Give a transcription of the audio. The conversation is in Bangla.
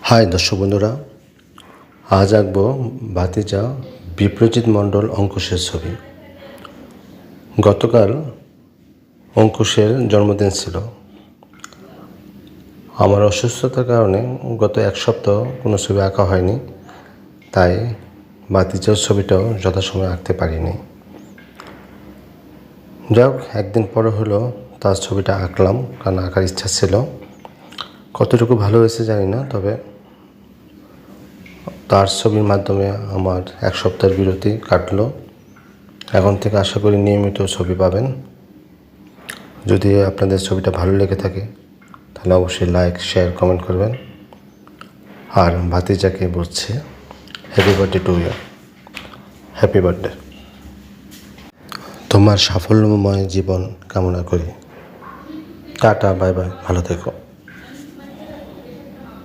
হাই দর্শক বন্ধুরা, আজ আঁকবো ভাতিজা বিপ্রজিৎ মণ্ডল অঙ্কুশের ছবি। গতকাল অঙ্কুশের জন্মদিন ছিল। আমার অসুস্থতার কারণে গত এক সপ্তাহ কোনো ছবি আঁকা হয়নি, তাই ভাতিজার ছবিটাও যথাসময়ে আঁকতে পারিনি। যাই হোক, একদিন পরে হলো তার ছবিটা আঁকলাম, কারণ আঁকার ইচ্ছা ছিল। কতটুকু ভালো হয়েছে জানি না, তবে তার ছবির মাধ্যমে আমার এক সপ্তাহের বিরতি কাটলো। এখন থেকে আশা করি নিয়মিত ছবি পাবেন। যদি আপনাদের ছবিটা ভালো লেগে থাকে তাহলে অবশ্যই লাইক, শেয়ার, কমেন্ট করবেন। আর ভাতিজাকে বলছে happy birthday to you, happy birthday. তোমার সাফল্যময় জীবন কামনা করি। টাটা, বাই বাই, ভালো থেকো।